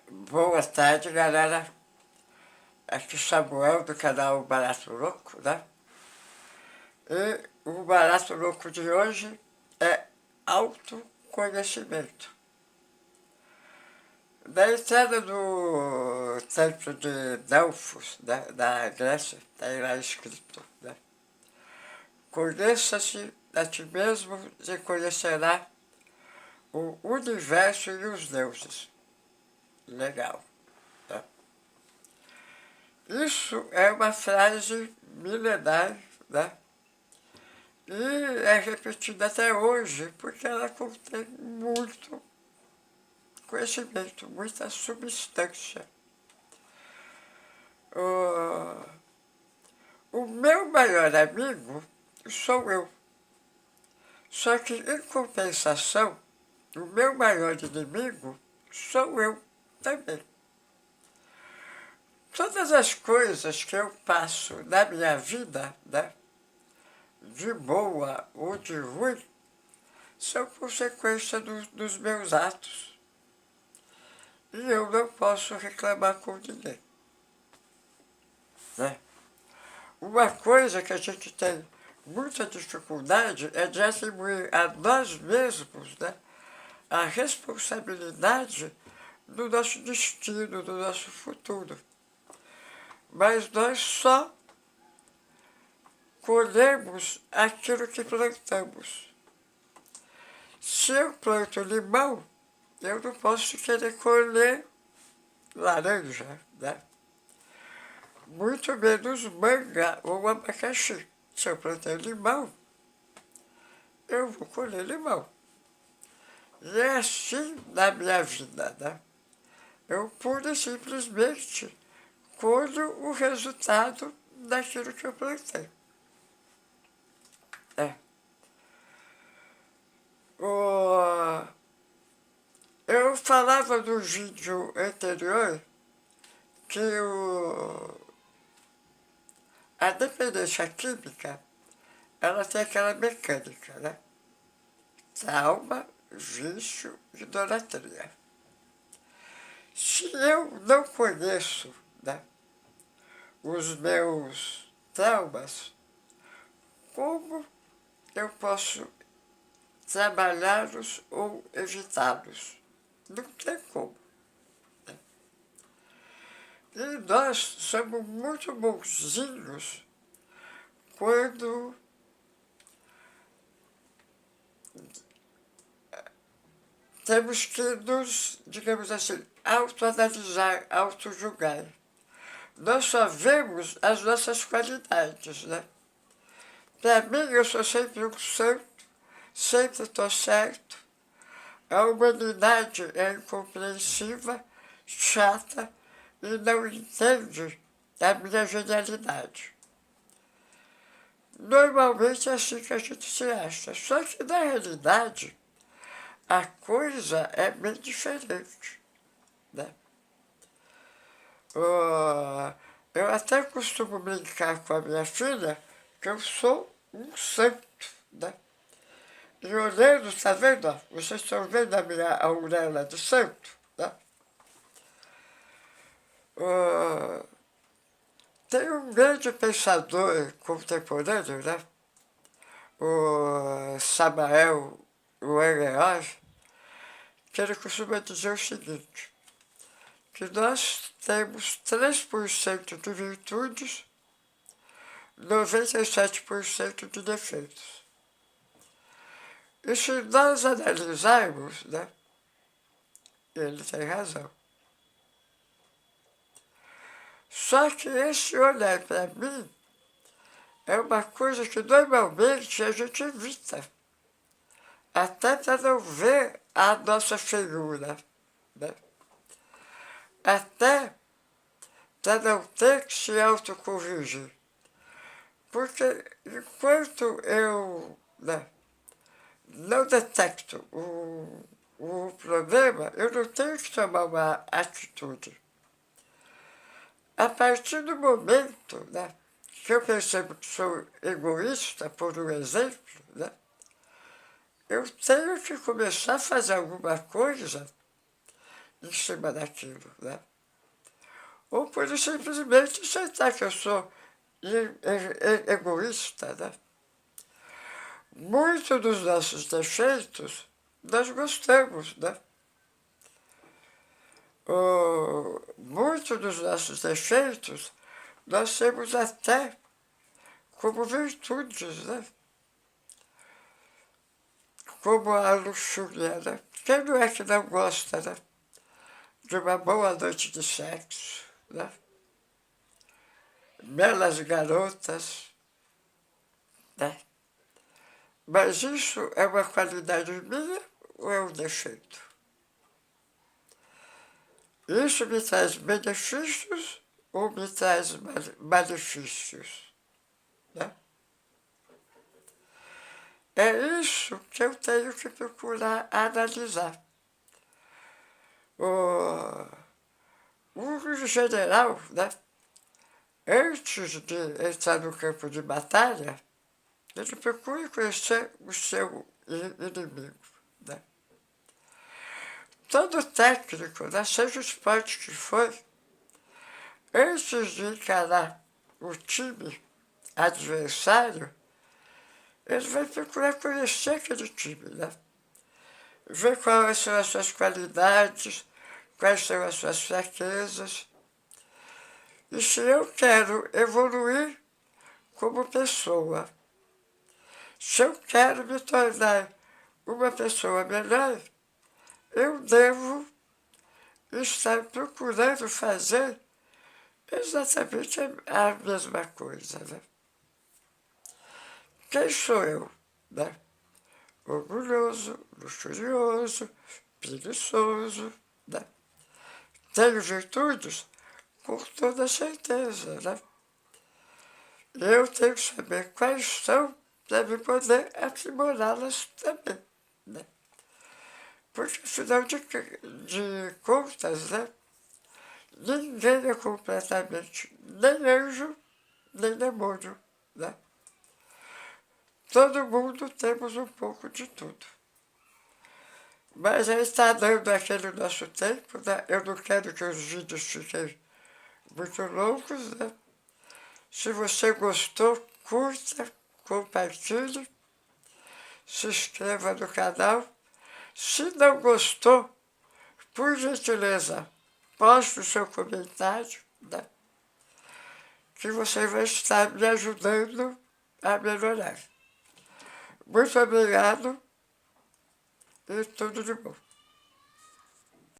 Boa tarde, galera. Aqui Samuel do canal Barato Louco, né? E o Barato Louco de hoje é autoconhecimento. Na entrada do templo de Delfos, né, da Grécia, está lá escrito, né? Conheça-se a ti mesmo e conhecerá o universo e os deuses. Legal. Tá? Isso é uma frase milenar, né? E é repetida até hoje, porque ela contém muito conhecimento, muita substância. O meu maior amigo sou eu. Só que, em compensação, o meu maior inimigo sou eu também. Todas as coisas que eu passo na minha vida, né, de boa ou de ruim, são consequência dos meus atos. E eu não posso reclamar com ninguém. Né? Uma coisa que a gente tem muita dificuldade é de atribuir a nós mesmos, né, a responsabilidade do nosso destino, do nosso futuro. Mas nós só colhemos aquilo que plantamos. Se eu planto limão, eu não posso querer colher laranja, né? Muito menos manga ou abacaxi. Se eu plantar limão, eu vou colher limão. E é assim na minha vida, né? Eu pura e simplesmente colho o resultado daquilo que eu plantei. Eu falava no vídeo anterior que a dependência química, ela tem aquela mecânica, né? Trauma, vício e idolatria. Se eu não conheço, né, os meus traumas, como eu posso trabalhá-los ou evitá-los? Não tem como. Né? E nós somos muito bonzinhos quando temos que nos, digamos assim, autoanalisar, autojulgar. Nós só vemos as nossas qualidades, né? Para mim, eu sou sempre um santo, sempre estou certo. A humanidade é incompreensiva, chata e não entende a minha genialidade. Normalmente é assim que a gente se acha, só que na realidade a coisa é bem diferente. Né? Eu até costumo brincar com a minha filha que eu sou um santo. Né? E olhando, está vendo? Vocês estão vendo a minha auréola de santo? Né? Tem um grande pensador contemporâneo, né? O Samael, o que ele costuma dizer o seguinte, que nós temos 3% de virtudes, 97% de defeitos. E se nós analisarmos, né, ele tem razão. Só que esse olhar para mim é uma coisa que normalmente a gente evita, até para não ver a nossa feiura, né? Até para não ter que se autocorrigir. Porque enquanto eu, né, não detecto o problema, eu não tenho que tomar uma atitude. A partir do momento, né, que eu percebo que sou egoísta, por um exemplo, né, eu tenho que começar a fazer alguma coisa em cima daquilo, né? Ou por simplesmente aceitar que eu sou egoísta, né? Muitos dos nossos defeitos nós gostamos, né? Muitos dos nossos defeitos nós temos até como virtudes, né? Como a luxúria, né? Quem não é que não gosta, né? De uma boa noite de sexo, né? Belas garotas, né? Mas isso é uma qualidade minha ou é um defeito? Isso me traz benefícios ou me traz malefícios, né? É isso que eu tenho que procurar analisar. O general, né, antes de entrar no campo de batalha, ele procura conhecer o seu inimigo, né? Todo técnico, né, seja o esporte que for, antes de encarar o time adversário, ele vai procurar conhecer aquele time, né? Ver quais são as suas qualidades, quais são as suas fraquezas. E se eu quero evoluir como pessoa, se eu quero me tornar uma pessoa melhor, eu devo estar procurando fazer exatamente a mesma coisa, né? Quem sou eu, né? Orgulhoso, luxurioso, preguiçoso, né? Tenho virtudes? Com toda certeza, né? Eu tenho que saber quais são para me poder aprimorá-las também, né? Porque, afinal de contas, né? Ninguém é completamente nem anjo, nem demônio, né? Todo mundo temos um pouco de tudo. Mas aí está dando aquele nosso tempo, né? Eu não quero que os vídeos fiquem muito longos, né? Se você gostou, curta, compartilhe, se inscreva no canal. Se não gostou, por gentileza, poste o seu comentário, né? Que você vai estar me ajudando a melhorar. Muito obrigado e tudo de bom.